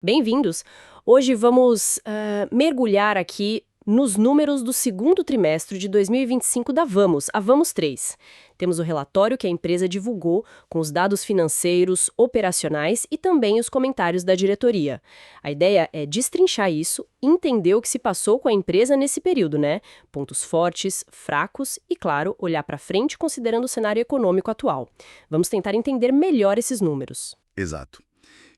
Bem-vindos! Hoje vamos mergulhar aqui nos números do segundo trimestre de 2025 da Vamos, a Vamos 3. Temos o relatório que a empresa divulgou com os dados financeiros, operacionais e também os comentários da diretoria. A ideia é destrinchar isso, entender o que se passou com a empresa nesse período, né? Pontos fortes, fracos e, claro, olhar para frente considerando o cenário econômico atual. Vamos tentar entender melhor esses números. Exato.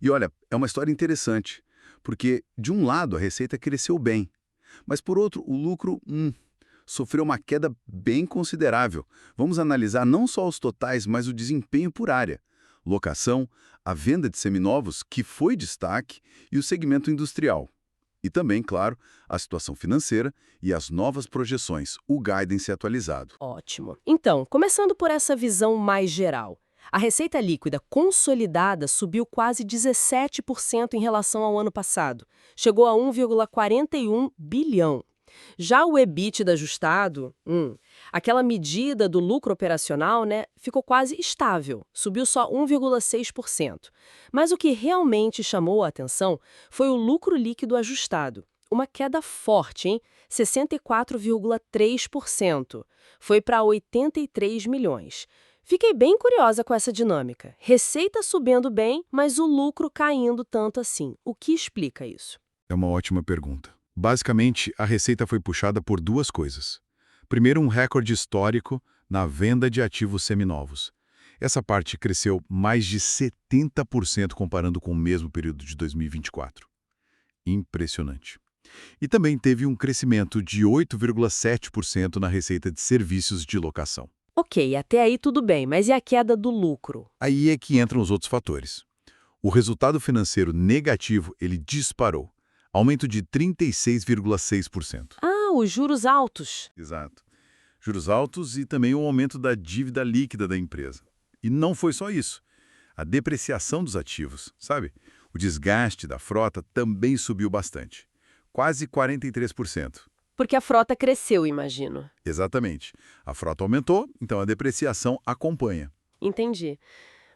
E olha, é uma história interessante, porque de um lado a receita cresceu bem, mas por outro o lucro sofreu uma queda bem considerável. Vamos analisar não só os totais, mas o desempenho por área. Locação, a venda de seminovos, que foi destaque, e o segmento industrial. E também, claro, a situação financeira e as novas projeções, o guidance atualizado. Ótimo. Então, começando por essa visão mais geral. A receita líquida consolidada subiu quase 17% em relação ao ano passado. Chegou a 1,41 bilhão. Já o EBITDA ajustado, aquela medida do lucro operacional, né, ficou quase estável, subiu só 1,6%. Mas o que realmente chamou a atenção foi o lucro líquido ajustado. Uma queda forte, hein? 64,3%. Foi para 83 milhões. Fiquei bem curiosa com essa dinâmica. Receita subindo bem, mas o lucro caindo tanto assim. O que explica isso? É uma ótima pergunta. Basicamente, a receita foi puxada por duas coisas. Primeiro, um recorde histórico na venda de ativos seminovos. Essa parte cresceu mais de 70% comparando com o mesmo período de 2024. Impressionante. E também teve um crescimento de 8,7% na receita de serviços de locação. Ok, até aí tudo bem, mas e a queda do lucro? Aí é que entram os outros fatores. O resultado financeiro negativo, ele disparou. Aumento de 36,6%. Ah, os juros altos. Exato. Juros altos e também o aumento da dívida líquida da empresa. E não foi só isso. A depreciação dos ativos, sabe? O desgaste da frota também subiu bastante. Quase 43%. Porque a frota cresceu, imagino. Exatamente. A frota aumentou, então a depreciação acompanha. Entendi.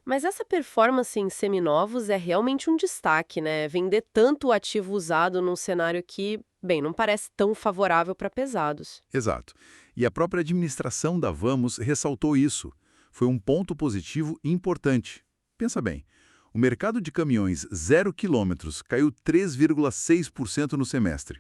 Mas essa performance em seminovos é realmente um destaque, né? Vender tanto ativo usado num cenário que, bem, não parece tão favorável para pesados. Exato. E a própria administração da Vamos ressaltou isso. Foi um ponto positivo importante. Pensa bem, o mercado de caminhões 0 quilômetros caiu 3,6% no semestre.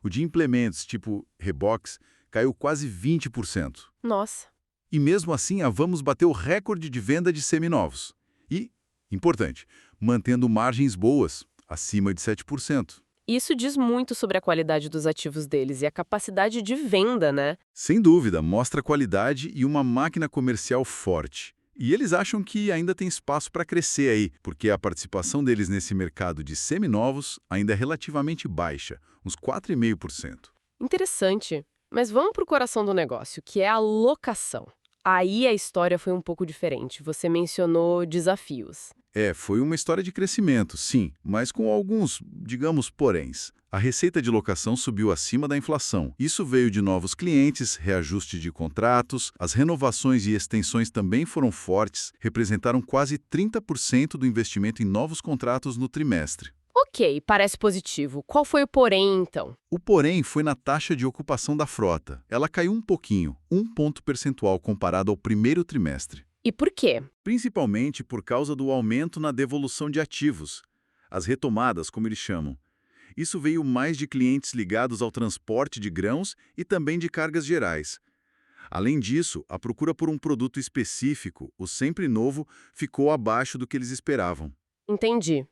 O de implementos tipo reboques caiu quase 20%. Nossa. E mesmo assim, a Vamos bateu recorde de venda de seminovos. E, importante, mantendo margens boas, acima de 7%. Isso diz muito sobre a qualidade dos ativos deles e a capacidade de venda, né? Sem dúvida, mostra qualidade e uma máquina comercial forte. E eles acham que ainda tem espaço para crescer aí, porque a participação deles nesse mercado de seminovos ainda é relativamente baixa, uns 4,5%. Interessante. Mas vamos para o coração do negócio, que é a locação. Aí a história foi um pouco diferente. Você mencionou desafios. Foi uma história de crescimento, sim, mas com alguns, digamos, poréns. A receita de locação subiu acima da inflação. Isso veio de novos clientes, reajuste de contratos, as renovações e extensões também foram fortes, representaram quase 30% do investimento em novos contratos no trimestre. Ok, parece positivo. Qual foi o porém, então? O porém foi na taxa de ocupação da frota. Ela caiu um pouquinho, 1 ponto percentual comparado ao primeiro trimestre. E por quê? Principalmente por causa do aumento na devolução de ativos, as retomadas, como eles chamam. Isso veio mais de clientes ligados ao transporte de grãos e também de cargas gerais. Além disso, a procura por um produto específico, o sempre novo, ficou abaixo do que eles esperavam. Entendi.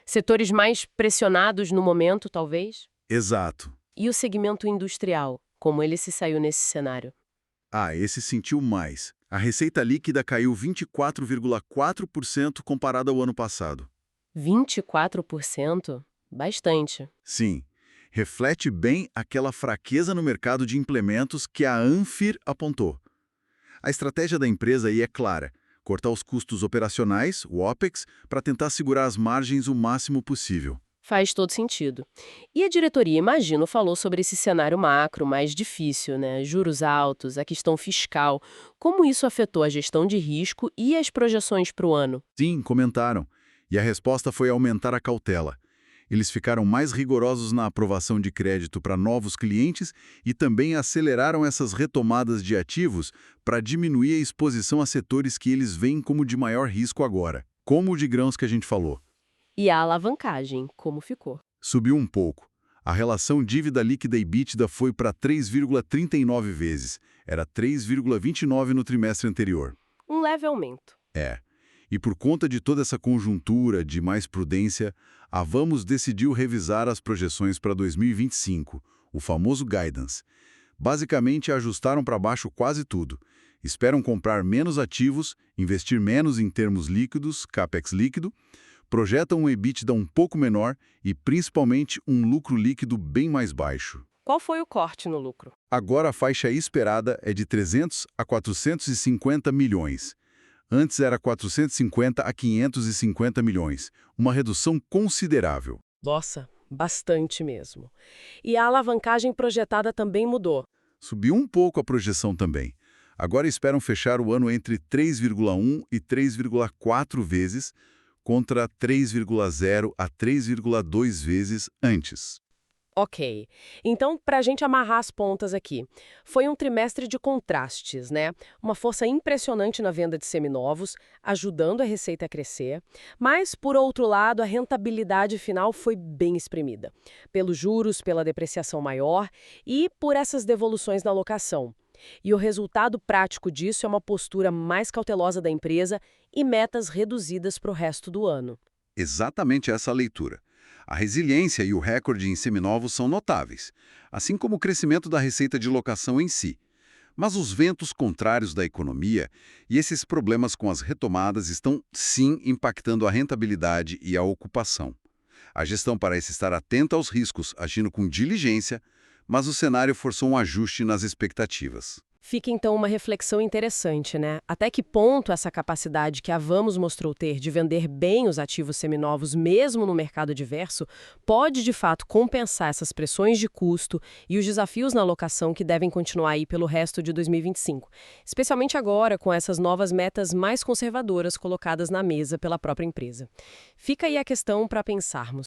Setores mais pressionados no momento, talvez? Exato. E o segmento industrial, como ele se saiu nesse cenário? Esse sentiu mais. A receita líquida caiu 24,4% comparado ao ano passado. 24%? Bastante. Sim, reflete bem aquela fraqueza no mercado de implementos que a Anfir apontou. A estratégia da empresa aí é clara: cortar os custos operacionais, o OPEX, para tentar segurar as margens o máximo possível. Faz todo sentido. E a diretoria, imagino, falou sobre esse cenário macro mais difícil, né? Juros altos, a questão fiscal. Como isso afetou a gestão de risco e as projeções para o ano? Sim, comentaram. E a resposta foi aumentar a cautela. Eles ficaram mais rigorosos na aprovação de crédito para novos clientes e também aceleraram essas retomadas de ativos para diminuir a exposição a setores que eles veem como de maior risco agora, como o de grãos que a gente falou. E a alavancagem, como ficou? Subiu um pouco. A relação dívida líquida e EBITDA foi para 3,39 vezes. Era 3,29 no trimestre anterior. Um leve aumento. É. E por conta de toda essa conjuntura de mais prudência, a Vamos decidiu revisar as projeções para 2025, o famoso guidance. Basicamente, ajustaram para baixo quase tudo. Esperam comprar menos ativos, investir menos em termos líquidos, CAPEX líquido, projetam um EBITDA um pouco menor e, principalmente, um lucro líquido bem mais baixo. Qual foi o corte no lucro? Agora a faixa esperada é de 300 a 450 milhões. Antes era 450 a 550 milhões, uma redução considerável. Nossa, bastante mesmo. E a alavancagem projetada também mudou. Subiu um pouco a projeção também. Agora esperam fechar o ano entre 3,1 e 3,4 vezes, contra 3,0 a 3,2 vezes antes. Ok. Então, para a gente amarrar as pontas aqui, foi um trimestre de contrastes, né? Uma força impressionante na venda de seminovos, ajudando a receita a crescer, mas, por outro lado, a rentabilidade final foi bem espremida, pelos juros, pela depreciação maior e por essas devoluções na locação. E o resultado prático disso é uma postura mais cautelosa da empresa e metas reduzidas para o resto do ano. Exatamente essa a leitura. A resiliência e o recorde em seminovos são notáveis, assim como o crescimento da receita de locação em si. Mas os ventos contrários da economia e esses problemas com as retomadas estão, sim, impactando a rentabilidade e a ocupação. A gestão parece estar atenta aos riscos, agindo com diligência, mas o cenário forçou um ajuste nas expectativas. Fica então uma reflexão interessante, né? Até que ponto essa capacidade que a Vamos mostrou ter de vender bem os ativos seminovos mesmo no mercado diverso pode de fato compensar essas pressões de custo e os desafios na alocação que devem continuar aí pelo resto de 2025, especialmente agora com essas novas metas mais conservadoras colocadas na mesa pela própria empresa. Fica aí a questão para pensarmos.